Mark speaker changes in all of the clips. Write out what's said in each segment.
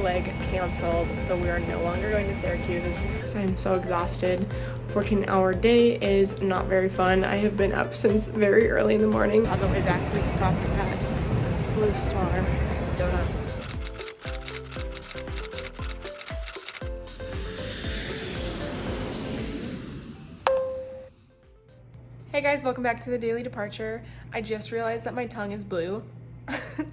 Speaker 1: leg canceled, so we are no longer going to Syracuse because I'm so exhausted. 14-hour day is not very fun. I have been up since very early in the morning. On the way back, we stopped at Blue Star Donuts. Hey guys, welcome back to the Daily Departure. I just realized that my tongue is blue.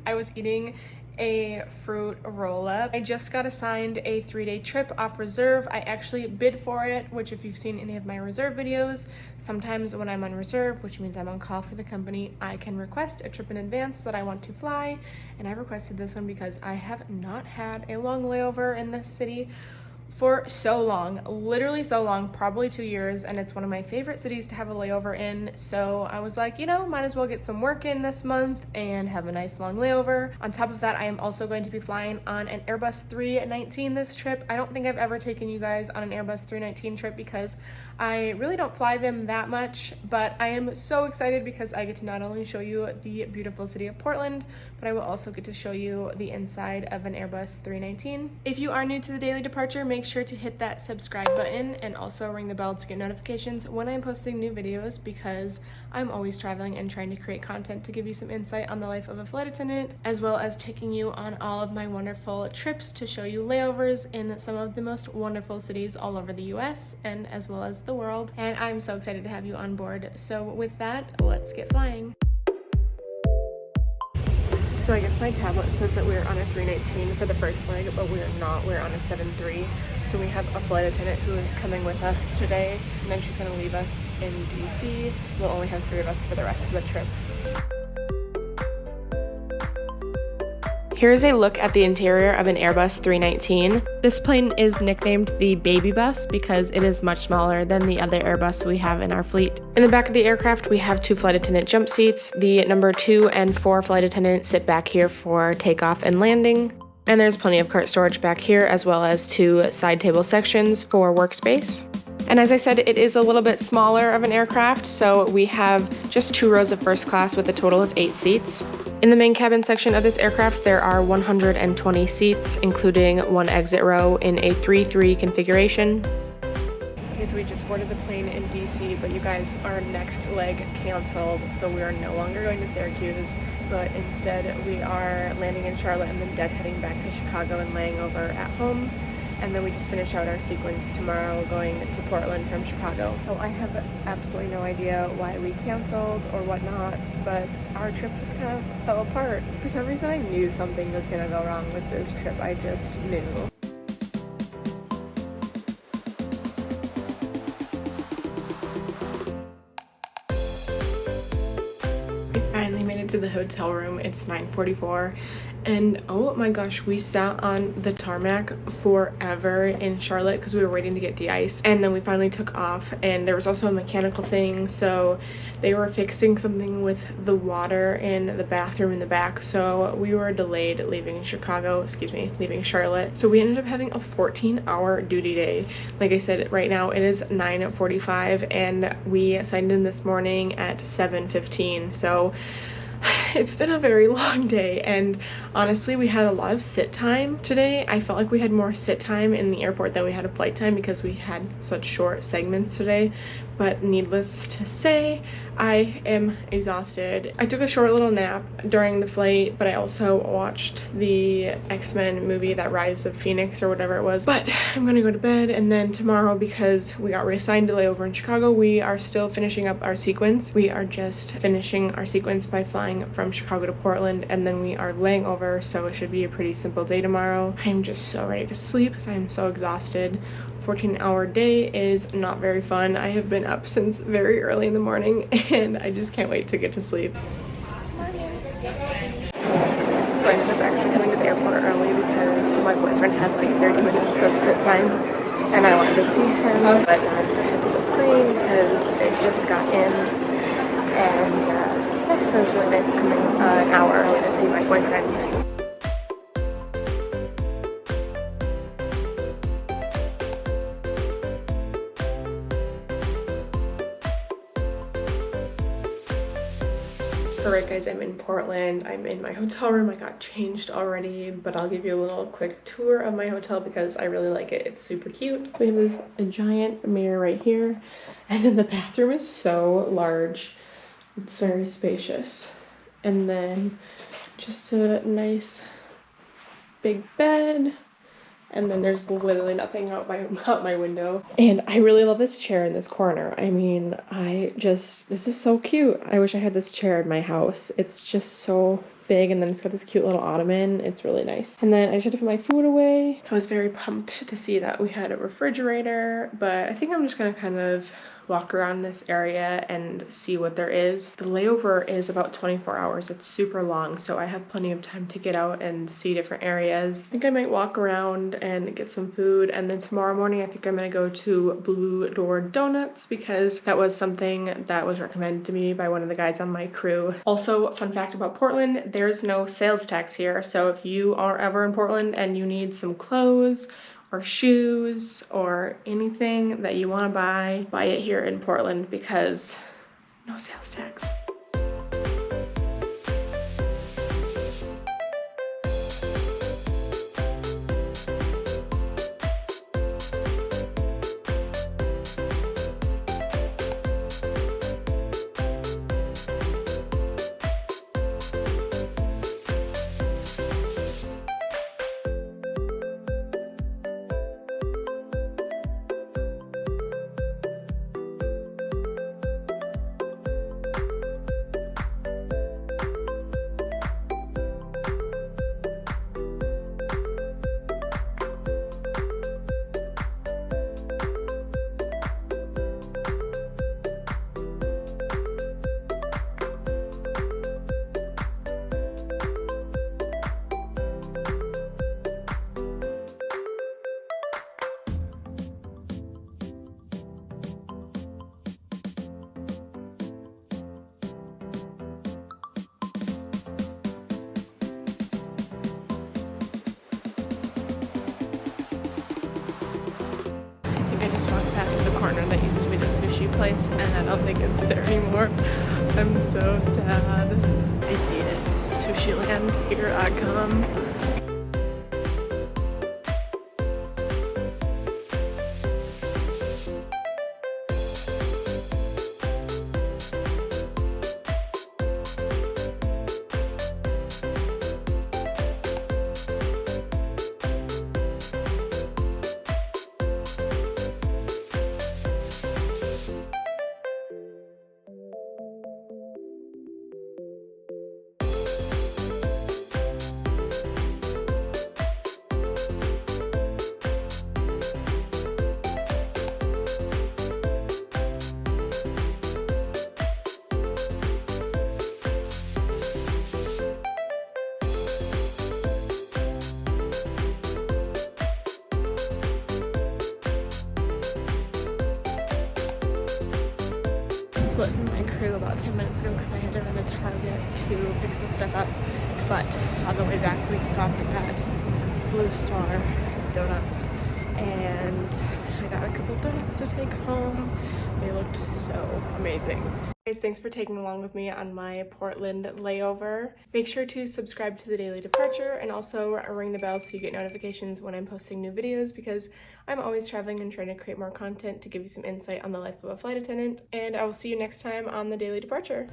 Speaker 1: I was eating a fruit roll-up. I just got assigned a 3-day trip off reserve. I actually bid for it, which if you've seen any of my reserve videos, sometimes when I'm on reserve, which means I'm on call for the company, I can request a trip in advance that I want to fly. And I requested this one because I have not had a long layover in this city for so long, literally so long, probably 2 years, and it's one of my favorite cities to have a layover in. So I was like, you know, might as well get some work in this month and have a nice long layover. On top of that, I am also going to be flying on an Airbus 319 this trip. I don't think I've ever taken you guys on an Airbus 319 trip because I really don't fly them that much, but I am so excited because I get to not only show you the beautiful city of Portland, but I will also get to show you the inside of an Airbus 319. If you are new to the Daily Departure, make sure to hit that subscribe button and also ring the bell to get notifications when I'm posting new videos, because I'm always traveling and trying to create content to give you some insight on the life of a flight attendant, as well as taking you on all of my wonderful trips to show you layovers in some of the most wonderful cities all over the US and as well as the world. And I'm so excited to have you on board. So with that, let's get flying. So I guess my tablet says that we're on a 319 for the first leg, but we're not. We're on a 7-3. So we have a flight attendant who is coming with us today, and then she's going to leave us in DC. We'll only have 3 of us for the rest of the trip. Here's a look at the interior of an Airbus 319. This plane is nicknamed the baby bus because it is much smaller than the other Airbus we have in our fleet. In the back of the aircraft, we have 2 flight attendant jump seats. The number 2 and 4 flight attendants sit back here for takeoff and landing. And there's plenty of cart storage back here, as well as 2 side table sections for workspace. And as I said, it is a little bit smaller of an aircraft, so we have just 2 rows of first class with a total of 8 seats. In the main cabin section of this aircraft, there are 120 seats, including 1 exit row in a 3-3 configuration. Okay, so we just boarded the plane in DC, but you guys, our next leg canceled, so we are no longer going to Syracuse, but instead we are landing in Charlotte and then heading back to Chicago and laying over at home. And then we just finish out our sequence tomorrow going to Portland from Chicago. So I have absolutely no idea why we canceled or whatnot, but our trip just kind of fell apart. For some reason I knew something was gonna go wrong with this trip. I just knew. We finally made it to the hotel room. It's 9:44. And oh my gosh, we sat on the tarmac forever in Charlotte because we were waiting to get de-iced. And then we finally took off, and there was also a mechanical thing. So they were fixing something with the water in the bathroom in the back. So we were delayed leaving leaving Charlotte. So we ended up having a 14-hour duty day. Like I said, right now it is 9:45 and we signed in this morning at 7:15. So it's been a very long day, and honestly we had a lot of sit time today. I felt like we had more sit time in the airport than we had a flight time because we had such short segments today. But needless to say, I am exhausted. I took a short little nap during the flight, but I also watched the X-Men movie, that Rise of Phoenix or whatever it was. But I'm gonna go to bed, and then tomorrow, because we got reassigned to layover in Chicago, we are still finishing up our sequence. We are just finishing our sequence by flying from Chicago to Portland, and then we are laying over, so it should be a pretty simple day tomorrow. I am just so ready to sleep because I am so exhausted. 14-hour day is not very fun. I have been up since very early in the morning and I just can't wait to get to sleep. So I ended up actually coming to the airport early because my boyfriend had like 30 minutes of sit time and I wanted to see him, but now I have to head to the plane because it just got in, and it was really nice coming an hour early to see my boyfriend. Alright guys, I'm in Portland. I'm in my hotel room. I got changed already, but I'll give you a little quick tour of my hotel because I really like it. It's super cute. We have a giant mirror right here, and then the bathroom is so large. It's very spacious. And then just a nice big bed. And then there's literally nothing out my window. And I really love this chair in this corner. I mean, this is so cute. I wish I had this chair in my house. It's just so big, and then it's got this cute little ottoman. It's really nice. And then I just had to put my food away. I was very pumped to see that we had a refrigerator, but I think I'm just gonna kind of walk around this area and see what there is. The layover is about 24 hours. It's super long, so I have plenty of time to get out and see different areas. I think I might walk around and get some food, and then tomorrow morning I think I'm gonna go to Blue Door Donuts because that was something that was recommended to me by one of the guys on my crew. Also, fun fact about Portland, there's no sales tax here, so if you are ever in Portland and you need some clothes or shoes or anything that you want to buy it here in Portland because no sales tax. I just walked past the corner that used to be the sushi place, and I don't think it's there anymore. I'm so sad. I see it. Sushi Land, here I come. Split from my crew about 10 minutes ago because I had to run to Target to pick some stuff up, but on the way back we stopped at Blue Star Donuts and I got a couple donuts to take home. They looked so amazing. Guys, thanks for taking along with me on my Portland layover. Make sure to subscribe to the Daily Departure and also ring the bell so you get notifications when I'm posting new videos because I'm always traveling and trying to create more content to give you some insight on the life of a flight attendant. And I will see you next time on the Daily Departure.